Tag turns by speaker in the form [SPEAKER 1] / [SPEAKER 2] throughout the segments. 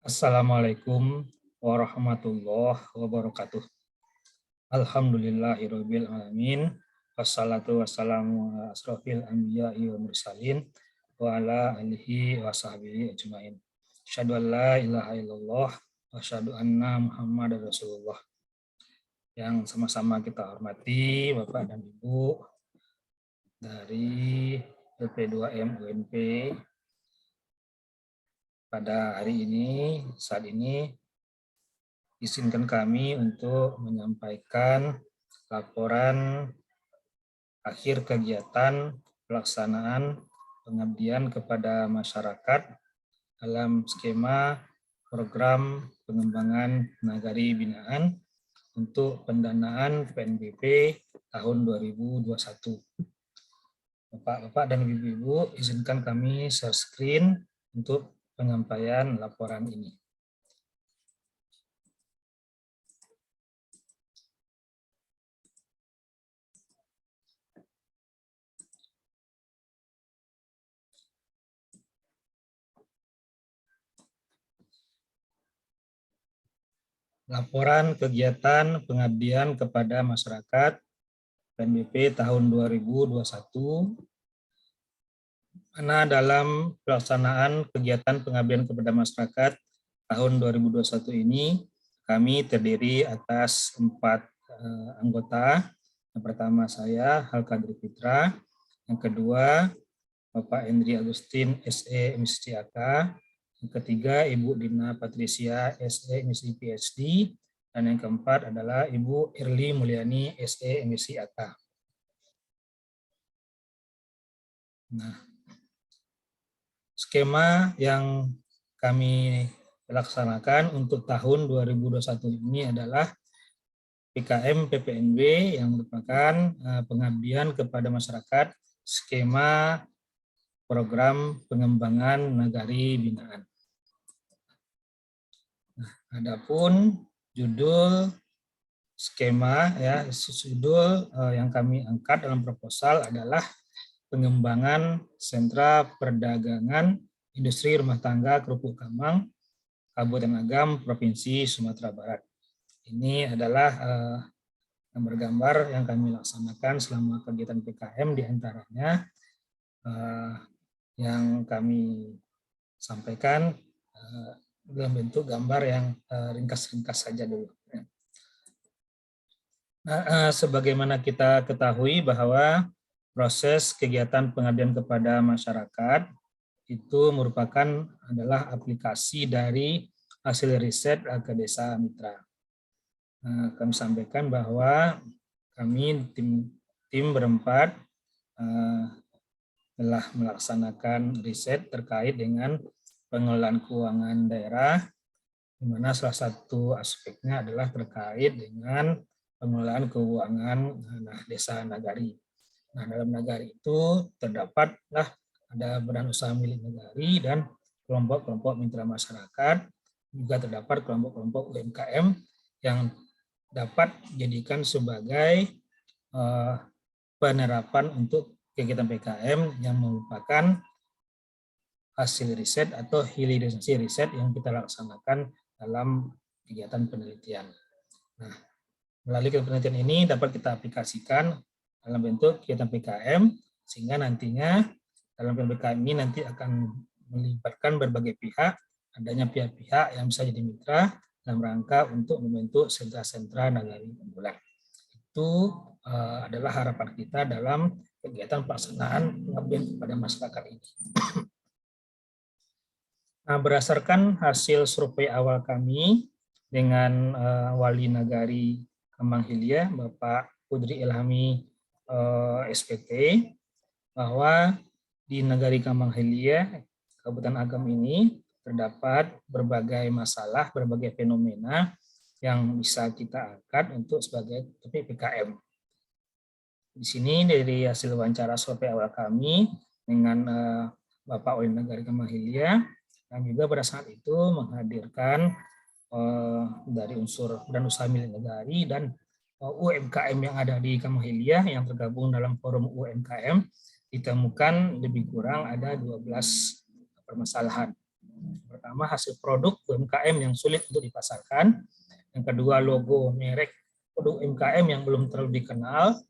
[SPEAKER 1] Assalamualaikum warahmatullahi wabarakatuh. Alhamdulillahirabbil alamin. Wassalatu wassalamu ala asrofil anbiya'i wa mursalin wa ala alihi wa sahbihi ajmain. Asyhadu an la ilaha illallah wa asyhadu anna Muhammadar Rasulullah. Yang sama-sama kita hormati Bapak dan Ibu dari LP2M UNP. Pada hari ini, saat ini, izinkan kami untuk menyampaikan laporan akhir kegiatan pelaksanaan pengabdian kepada masyarakat dalam skema program pengembangan nagari binaan untuk pendanaan PNBP tahun 2021. Bapak-bapak dan ibu-ibu, izinkan kami share screen untuk penyampaian laporan ini. Laporan kegiatan pengabdian kepada masyarakat PNBP tahun 2021, mana dalam pelaksanaan kegiatan pengabdian kepada masyarakat tahun 2021 ini kami terdiri atas 4 anggota. Yang pertama saya, Halkadri Fitra. Yang kedua, Bapak Endri Agustin, SE MSc AK. Yang ketiga, Ibu Dina Patricia, SE MSc PhD. Dan yang keempat adalah Ibu Irli Mulyani, SE MSc AK. Nah, skema yang kami laksanakan untuk tahun 2021 ini adalah PKM PPNB yang merupakan pengabdian kepada masyarakat skema program pengembangan nagari binaan. Nah, adapun judul skema judul yang kami angkat dalam proposal adalah pengembangan sentra perdagangan industri rumah tangga Kerupuk Kamang, Kabupaten Agam, Provinsi Sumatera Barat. Ini adalah gambar-gambar yang kami laksanakan selama kegiatan PKM, diantaranya yang kami sampaikan dalam bentuk gambar yang ringkas-ringkas saja dulu. Nah, sebagaimana kita ketahui bahwa proses kegiatan pengabdian kepada masyarakat itu merupakan adalah aplikasi dari hasil riset ke desa mitra. Kami sampaikan bahwa kami tim berempat telah melaksanakan riset terkait dengan pengelolaan keuangan daerah, di mana salah satu aspeknya adalah terkait dengan pengelolaan keuangan desa nagari. Nah, dalam nagari itu terdapatlah ada badan usaha milik nagari dan kelompok-kelompok mitra masyarakat, juga terdapat kelompok-kelompok UMKM yang dapat dijadikan sebagai penerapan untuk kegiatan PKM yang merupakan hasil riset atau hilirisasi riset yang kita laksanakan dalam kegiatan penelitian. Nah, melalui penelitian ini dapat kita aplikasikan dalam bentuk kegiatan PKM, sehingga nantinya dalam PKM ini nanti akan melibatkan berbagai pihak, adanya pihak-pihak yang bisa jadi mitra dalam rangka untuk membentuk sentra-sentra nagari unggulan. Itu adalah harapan kita dalam kegiatan pelaksanaan pengabdian kepada masyarakat ini. Nah, berdasarkan hasil survei awal kami dengan Wali Nagari Kamang Hilya, Bapak Kudri Ilhami SPT, bahwa di Nagari Kamang Hilya, Kabupaten Agam ini terdapat berbagai masalah, berbagai fenomena yang bisa kita angkat untuk sebagai PKM. Di sini dari hasil wawancara survei awal kami dengan Bapak Wali Nagari Kamang Hilya, dan juga pada saat itu menghadirkan dari unsur badan usaha milik nagari dan UMKM yang ada di Kamang Hilya yang tergabung dalam forum UMKM, ditemukan lebih kurang ada 12 permasalahan. pertama, hasil produk UMKM yang sulit untuk dipasarkan. Yang kedua, logo merek produk UMKM yang belum terlalu dikenal.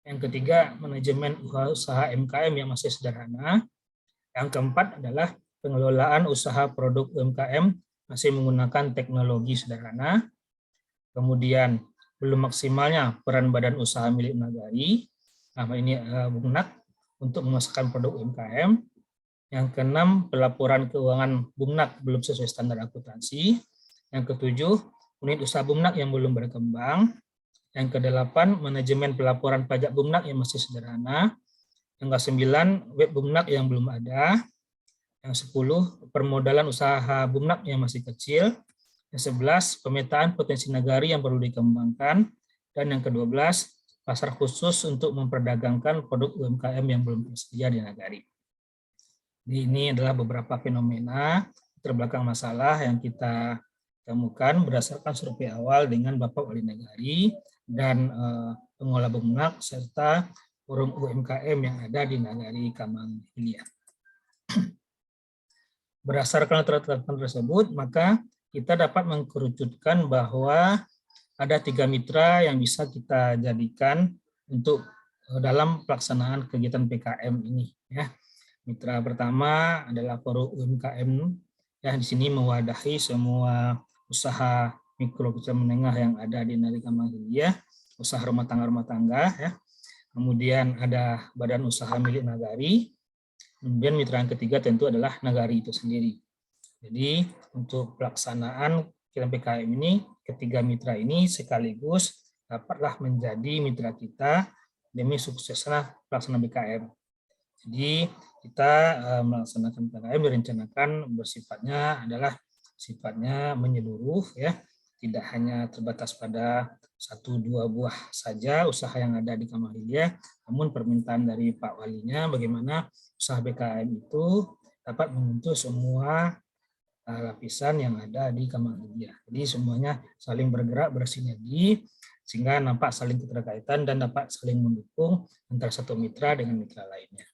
[SPEAKER 1] Yang ketiga, manajemen usaha UMKM yang masih sederhana. Yang keempat adalah pengelolaan usaha produk UMKM masih menggunakan teknologi sederhana. Kemudian, belum maksimalnya peran badan usaha milik Nagari, ini Bumnak, untuk memasarkan produk UMKM. Yang keenam, pelaporan keuangan Bumnak belum sesuai standar akuntansi. Yang ketujuh, unit usaha Bumnak yang belum berkembang. Yang kedelapan, manajemen pelaporan pajak Bumnak yang masih sederhana. Yang kesembilan, web Bumnak yang belum ada. Yang 10, permodalan usaha Bumnak yang masih kecil. Yang 11, pemetaan potensi Nagari yang perlu dikembangkan. Dan yang ke-12, pasar khusus untuk memperdagangkan produk UMKM yang belum tersedia di Nagari. Ini adalah beberapa fenomena terbelakang masalah yang kita temukan berdasarkan survei awal dengan Bapak Wali Nagari dan pengelola Bumnak serta forum UMKM yang ada di Nagari Kamang Hilya. Berdasarkan latar tersebut, maka kita dapat mengkerucutkan bahwa ada 3 mitra yang bisa kita jadikan untuk dalam pelaksanaan kegiatan PKM ini. Ya. Mitra pertama adalah forum UMKM yang di sini mewadahi semua usaha mikro kecil menengah yang ada di Nagari Kamang Hilya, usaha rumah tangga ya. Kemudian ada badan usaha milik Nagari. Kemudian mitra yang ketiga tentu adalah Nagari itu sendiri. Jadi untuk pelaksanaan kegiatan PKM ini, ketiga mitra ini sekaligus dapatlah menjadi mitra kita demi suksesnya pelaksanaan PKM. Jadi kita melaksanakan PKM direncanakan bersifatnya adalah sifatnya menyeluruh ya, tidak hanya terbatas pada 1-2 buah saja usaha yang ada di Kamang Hilya, namun permintaan dari Pak Walinya bagaimana usaha PKM itu dapat menyentuh semua lapisan yang ada di Kamang Hilya. Jadi semuanya saling bergerak bersinergi sehingga nampak saling keterkaitan dan dapat saling mendukung antara satu mitra dengan mitra lainnya.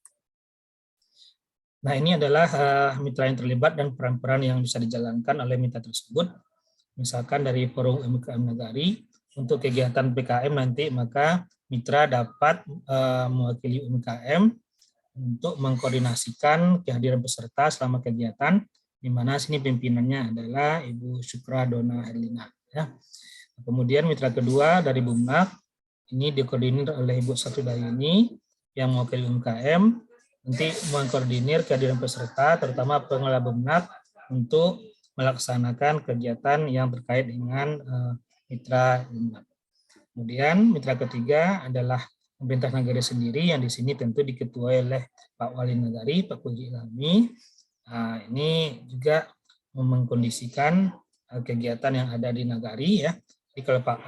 [SPEAKER 1] Nah, ini adalah mitra yang terlibat dan peran-peran yang bisa dijalankan oleh mitra tersebut. Misalkan dari forum UMKM Nagari, untuk kegiatan PKM nanti maka mitra dapat mewakili UMKM untuk mengkoordinasikan kehadiran peserta selama kegiatan, di mana sini pimpinannya adalah Ibu Syukra Dona Herlina. Ya. Kemudian mitra kedua dari Bumnak, ini dikoordinir oleh Ibu Satudayuni yang mewakili UMKM, nanti mengkoordinir kehadiran peserta, terutama pengelola Bumnak, untuk melaksanakan kegiatan yang terkait dengan mitra Bumnak. Kemudian mitra ketiga adalah pemerintah Nagari sendiri, yang di sini tentu diketuai oleh Pak Wali Nagari, Pak Pudri Ilhami. Nah, ini juga mengkondisikan kegiatan yang ada di Nagari ya. Jadi kalau Pak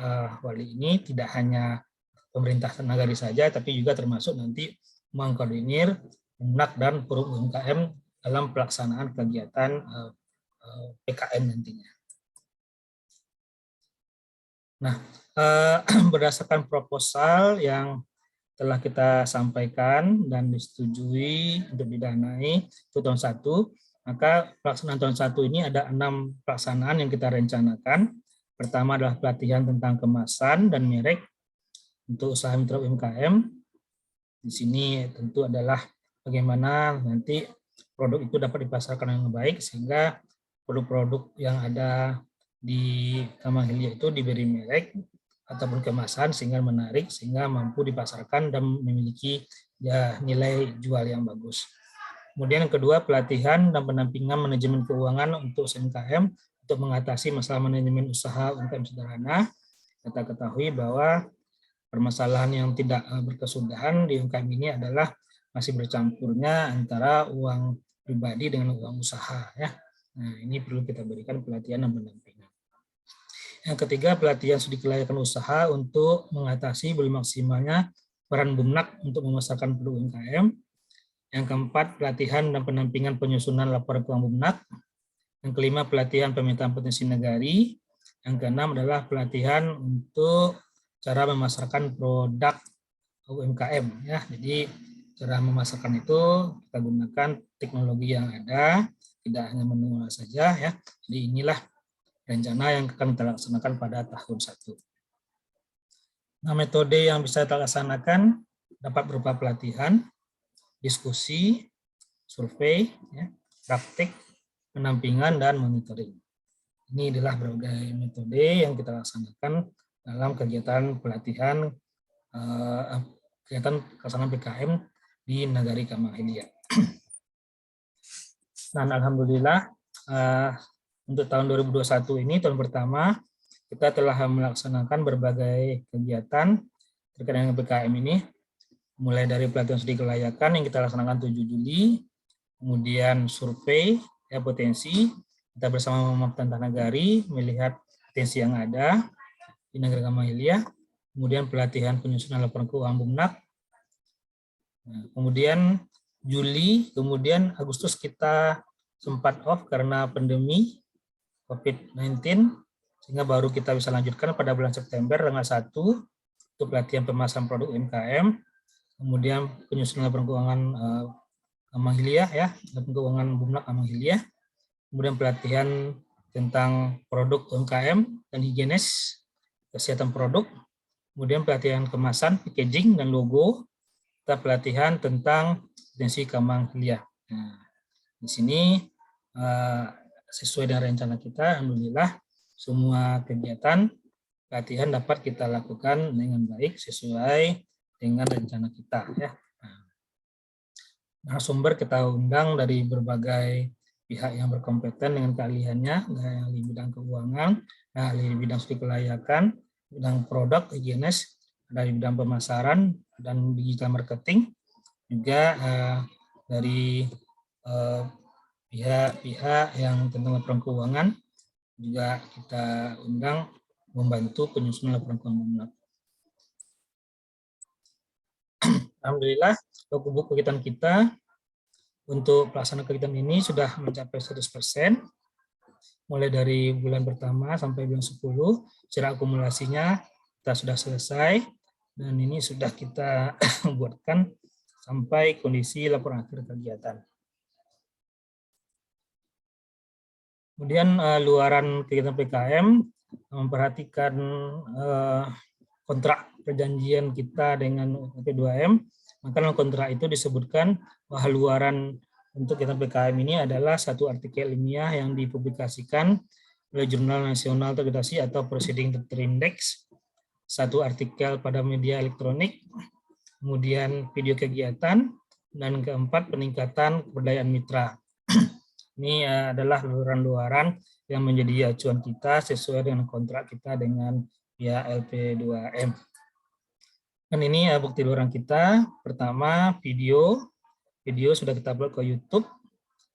[SPEAKER 1] Wali ini tidak hanya pemerintah Nagari saja, tapi juga termasuk nanti mengkoordinir Bumnak dan forum UMKM dalam pelaksanaan kegiatan PKM nantinya. Nah, berdasarkan proposal yang telah kita sampaikan dan disetujui untuk didanai untuk tahun 1, maka pelaksanaan tahun 1 ini ada 6 pelaksanaan yang kita rencanakan. Pertama adalah pelatihan tentang kemasan dan merek untuk usaha mitra UMKM. Di sini tentu adalah bagaimana nanti produk itu dapat dipasarkan dengan baik sehingga produk-produk yang ada di Kamang Hilya itu diberi merek ataupun kemasan sehingga menarik, sehingga mampu dipasarkan dan memiliki nilai jual yang bagus. Kemudian yang kedua, pelatihan dan pendampingan manajemen keuangan untuk UMKM untuk mengatasi masalah manajemen usaha UMKM sederhana. Kita ketahui bahwa permasalahan yang tidak berkesudahan di UMKM ini adalah masih bercampurnya antara uang pribadi dengan uang usaha ya. Nah, ini perlu kita berikan pelatihan dan pendampingan. Yang ketiga, pelatihan studi kelayakan usaha untuk mengatasi belum maksimalnya peran Bumnak untuk memasarkan produk UMKM. Yang keempat, pelatihan dan pendampingan penyusunan laporan keuangan Bumnak. Yang kelima, pelatihan pemetaan potensi Nagari. Yang keenam adalah pelatihan untuk cara memasarkan produk UMKM ya. Jadi cara memasarkan itu kita gunakan teknologi yang ada, tidak hanya manual saja ya. Jadi inilah rencana yang akan kita laksanakan pada tahun 1. Nah, metode yang bisa kita laksanakan dapat berupa pelatihan, diskusi, survei, ya, praktik, penampingan, dan monitoring. Ini adalah berbagai metode yang kita laksanakan dalam kegiatan pelatihan, kegiatan pelaksanaan PKM di Nagari Kemang Hilya. Dan alhamdulillah untuk tahun 2021 ini, tahun pertama, kita telah melaksanakan berbagai kegiatan terkait dengan PKM ini, mulai dari pelatihan studi kelayakan yang kita laksanakan 7 Juli, kemudian survei ya, potensi, kita bersama Maptanta Nagari melihat potensi yang ada di Nagari Kemang Hilya, kemudian pelatihan penyusunan laporan keuangan BUMNAK, kemudian Juli, kemudian Agustus kita sempat off karena pandemi COVID-19, sehingga baru kita bisa lanjutkan pada bulan September tanggal 1 untuk pelatihan pemasaran produk UMKM, kemudian penyusunan laporan keuangan Kemang Hilya ya, laporan keuangan BUMNAK Kemang Hilya, kemudian pelatihan tentang produk UMKM dan higienis, kesehatan produk, kemudian pelatihan kemasan, packaging dan logo, kita pelatihan tentang potensi Kemang Hilya. Nah, di sini sesuai dengan rencana kita, alhamdulillah semua kegiatan pelatihan dapat kita lakukan dengan baik sesuai dengan rencana kita ya. Narasumber kita undang dari berbagai pihak yang berkompeten dengan keahliannya, ahli bidang keuangan, ahli bidang studi kelayakan, bidang produk higienis, dari bidang pemasaran dan digital marketing, juga dari pihak-pihak yang tentang laporan keuangan juga kita undang membantu penyusunan laporan keuangan BUMNAK. Alhamdulillah, buku kegiatan kita untuk pelaksanaan kegiatan ini sudah mencapai 100%, mulai dari bulan pertama sampai bulan 10, secara akumulasinya kita sudah selesai, dan ini sudah kita buatkan sampai kondisi laporan akhir kegiatan. Kemudian luaran kegiatan PKM memperhatikan kontrak perjanjian kita dengan P2M, maka dalam kontrak itu disebutkan bahwa luaran untuk kegiatan PKM ini adalah satu artikel ilmiah yang dipublikasikan oleh Jurnal Nasional Teredukasi atau Proceeding Terindeks, satu artikel pada media elektronik, kemudian video kegiatan, dan keempat peningkatan keberdayaan mitra. Ini adalah luaran-luaran yang menjadi acuan kita sesuai dengan kontrak kita dengan pihak LP2M. Dan ini bukti luaran kita. Pertama, video sudah kita upload ke YouTube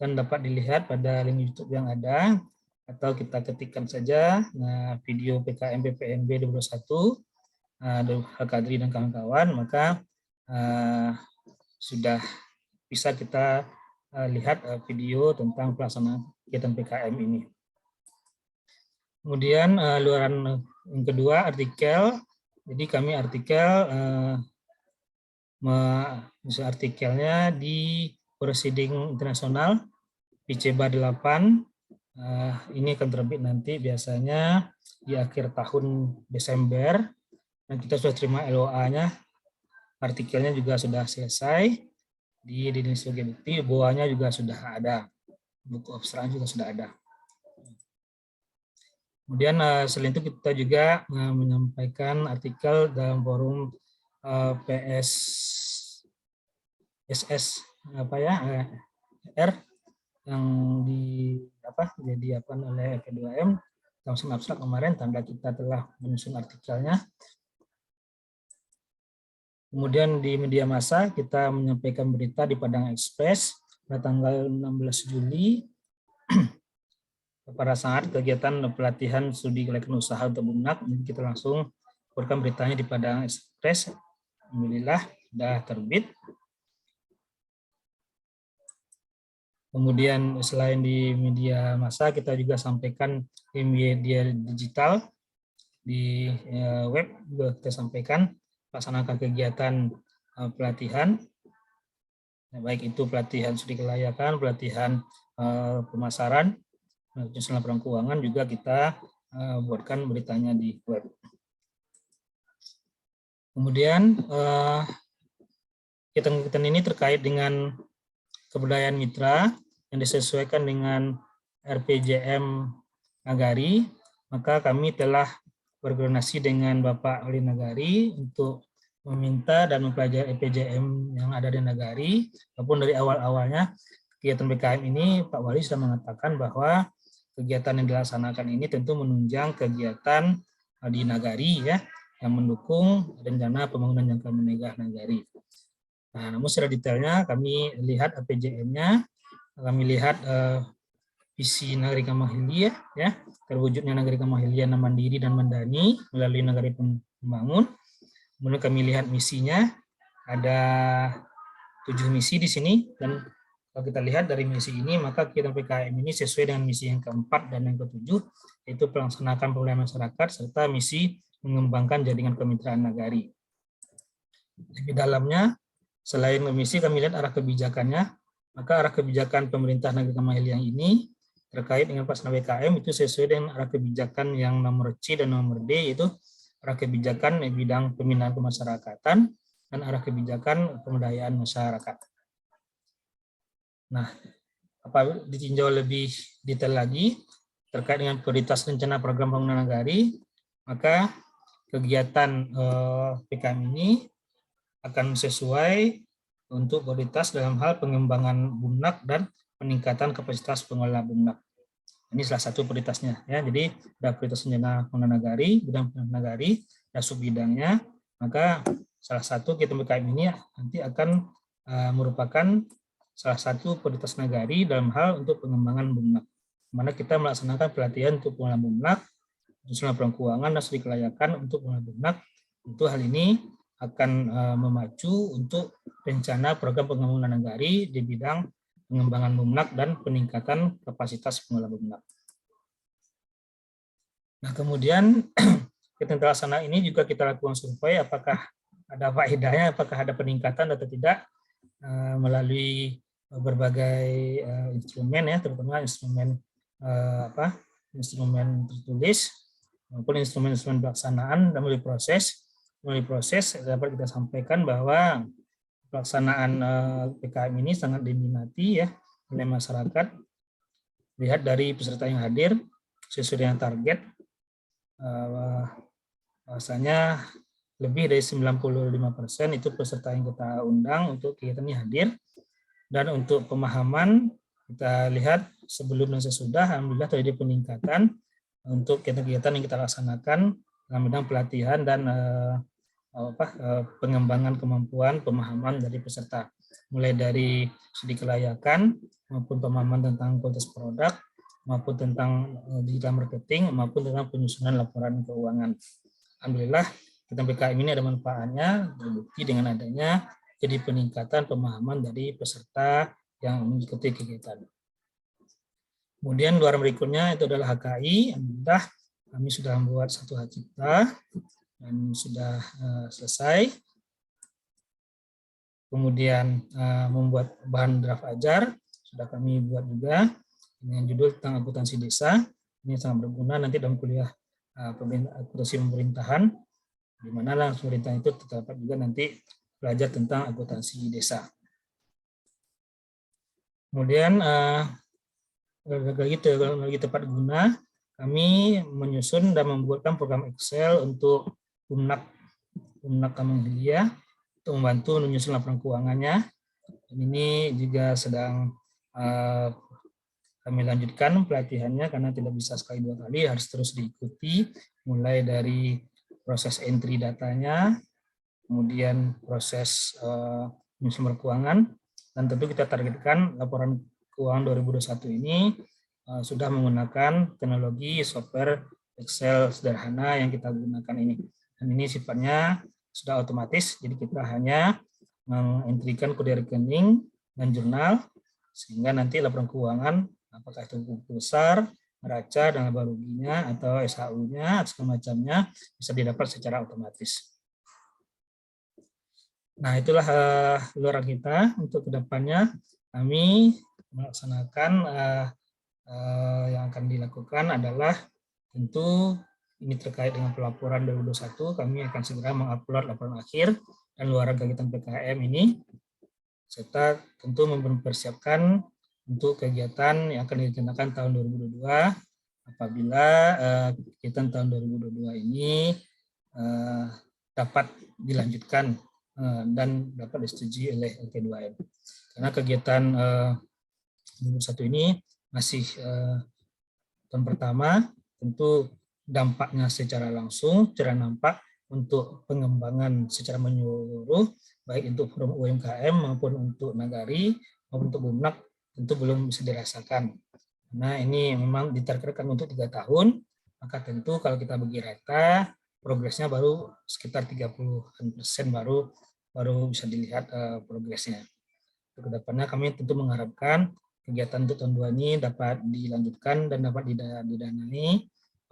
[SPEAKER 1] dan dapat dilihat pada link YouTube yang ada, atau kita ketikkan saja video PKM PPNB 2021 Kadri dan kawan-kawan, maka sudah bisa kita lihat video tentang pelaksanaan kegiatan PKM ini. Kemudian luaran yang kedua, artikel. Jadi kami artikelnya di Proceeding Internasional PCBA 8. Ini akan terbit nanti biasanya di akhir tahun Desember, dan kita sudah terima LOA-nya. Artikelnya juga sudah selesai di Indonesia sebagai bukti, bawahnya juga sudah ada, buku abstrak juga sudah ada. Kemudian selain itu kita juga menyampaikan artikel dalam forum PSSS R yang jadi oleh P2M langsung abstrak kemarin, tanda kita telah menyusun artikelnya. Kemudian di media massa kita menyampaikan berita di Padang Express pada tanggal 16 Juli pada saat kegiatan pelatihan studi kelayakan usaha untuk BUMNAK. Kita langsung keluarkan beritanya di Padang Express. Alhamdulillah sudah terbit. Kemudian selain di media massa, kita juga sampaikan di media digital, di web juga kita sampaikan, laksanakan kegiatan pelatihan baik itu pelatihan studi kelayakan, pelatihan pemasaran, penyusunan laporan keuangan juga kita buatkan beritanya di web. Kemudian kegiatan ini terkait dengan kebudayaan mitra yang disesuaikan dengan RPJM Nagari, maka kami telah berkoordinasi dengan Bapak Wali Nagari untuk meminta dan mempelajari RPJM yang ada di Nagari. Walaupun dari awal-awalnya kegiatan PKM ini Pak Wali sudah mengatakan bahwa kegiatan yang dilaksanakan ini tentu menunjang kegiatan di Nagari ya, yang mendukung rencana pembangunan jangka menengah Nagari. Nah, namun secara detailnya kami lihat RPJM-nya, kami lihat visi Nagari Kemang Hilya, ya, terwujudnya Nagari Kemang Hilya yang mandiri dan mandani melalui Nagari Pembangun. Kemudian kami lihat misinya, ada 7 misi di sini, dan kalau kita lihat dari misi ini, maka kegiatan PKM ini sesuai dengan misi yang keempat dan yang ketujuh, yaitu melaksanakan pemberdayaan masyarakat serta misi mengembangkan jaringan kemitraan nagari. Di dalamnya, selain misi, kami lihat arah kebijakannya, maka arah kebijakan pemerintah Nagari Kemang Hilya ini terkait dengan pelaksanaan PKM itu sesuai dengan arah kebijakan yang nomor C dan nomor D, yaitu arah kebijakan di bidang pembinaan kemasyarakatan dan arah kebijakan pemberdayaan masyarakat. Nah, apa ditinjau lebih detail lagi terkait dengan prioritas rencana program pembangunan nagari, maka kegiatan PKM ini akan sesuai untuk prioritas dalam hal pengembangan BUMNAK dan peningkatan kapasitas pengelola BUMNAK. Ini salah satu prioritasnya ya. Jadi ada prioritas rencana pembangunan nagari, bidang pembangunan nagari, dan subbidangnya. Maka salah satu kegiatan PKM ini nanti akan merupakan salah satu prioritas nagari dalam hal untuk pengembangan BUMNAK. Mana kita melaksanakan pelatihan untuk pengelola BUMNAK, penyusunan laporan keuangan dan studi kelayakan untuk pengelola BUMNAK. Untuk hal ini akan memacu untuk rencana program pengembangan nagari di bidang pengembangan BUMNAK dan peningkatan kapasitas pengelola BUMNAK. Nah, kemudian kegiatan terlaksana ini juga kita lakukan survei apakah ada faedahnya, apakah ada peningkatan atau tidak melalui berbagai instrumen ya, terutama instrumen instrumen tertulis maupun instrumen-instrumen pelaksanaan dan melalui proses dapat kita sampaikan bahwa pelaksanaan PKM ini sangat diminati ya oleh masyarakat. Lihat dari peserta yang hadir sesuai dengan target, bahwasanya lebih dari 95% itu peserta yang kita undang untuk kegiatan ini hadir. Dan untuk pemahaman kita lihat sebelum dan sesudah, alhamdulillah terjadi peningkatan untuk kegiatan yang kita laksanakan dalam bidang pelatihan dan pengembangan kemampuan pemahaman dari peserta, mulai dari studi kelayakan maupun pemahaman tentang kualitas produk maupun tentang digital marketing maupun tentang penyusunan laporan keuangan. Alhamdulillah kegiatan PKM ini ada manfaatnya, terbukti dengan adanya jadi peningkatan pemahaman dari peserta yang mengikuti kegiatan. Kemudian luar berikutnya itu adalah HKI. Alhamdulillah kami sudah membuat satu hak cipta dan sudah selesai. Kemudian membuat bahan draft ajar sudah kami buat juga dengan judul tentang akuntansi desa. Ini sangat berguna nanti dalam kuliah akuntansi pemerintahan, di mana langsung pemerintahan itu terdapat juga nanti belajar tentang akuntansi desa. Kemudian lagi tepat guna, kami menyusun dan membuatkan program Excel untuk BUMNAK Kemang Hilya untuk membantu menyusun laporan keuangannya. Dan ini juga sedang kami lanjutkan pelatihannya karena tidak bisa sekali dua kali, harus terus diikuti mulai dari proses entry datanya, kemudian proses penyusunan keuangan, dan tentu kita targetkan laporan keuangan 2021 ini sudah menggunakan teknologi software Excel sederhana yang kita gunakan ini. Dan ini sifatnya sudah otomatis, jadi kita hanya mengentrikan kode rekening dan jurnal, sehingga nanti laporan keuangan, apakah itu buku besar, neraca, dan laba ruginya, atau SHU-nya, atau semacamnya, bisa didapat secara otomatis. Nah, itulah lurah kita untuk kedepannya. Kami melaksanakan yang akan dilakukan adalah tentu ini terkait dengan pelaporan 2021, kami akan segera mengupload laporan akhir dan luaran kegiatan PKM ini, serta tentu mempersiapkan untuk kegiatan yang akan direncanakan tahun 2022 apabila kegiatan tahun 2022 ini dapat dilanjutkan dan dapat disetujui oleh LP2M. Karena kegiatan 2021 ini masih tahun pertama, tentu dampaknya secara langsung, secara nampak untuk pengembangan secara menyeluruh, baik untuk UMKM maupun untuk Nagari maupun untuk Bumnak, tentu belum bisa dirasakan. Nah, ini memang ditargetkan untuk 3 tahun, maka tentu kalau kita bagi rata, progresnya baru sekitar 30% baru bisa dilihat progresnya. Kedepannya kami tentu mengharapkan kegiatan untuk tahun 2 ini dapat dilanjutkan dan dapat didanai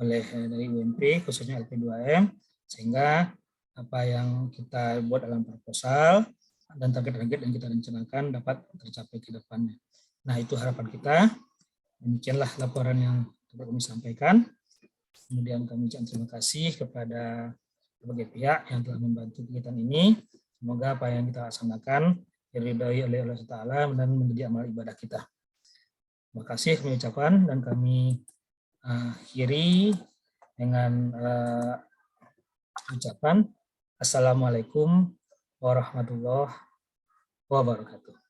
[SPEAKER 1] oleh dari UMP, khususnya LP2M, sehingga apa yang kita buat dalam proposal dan target-target yang kita rencanakan dapat tercapai ke depannya. Nah, itu harapan kita. Demikianlah laporan yang dapat kami sampaikan. Kemudian kami ucapkan terima kasih kepada berbagai pihak yang telah membantu kegiatan ini. Semoga apa yang kita laksanakan diridhoi oleh Allah Taala dan menjadi amal ibadah kita. Terima kasih kami ucapkan dan kami akhiri dengan ucapan Assalamualaikum warahmatullahi wabarakatuh.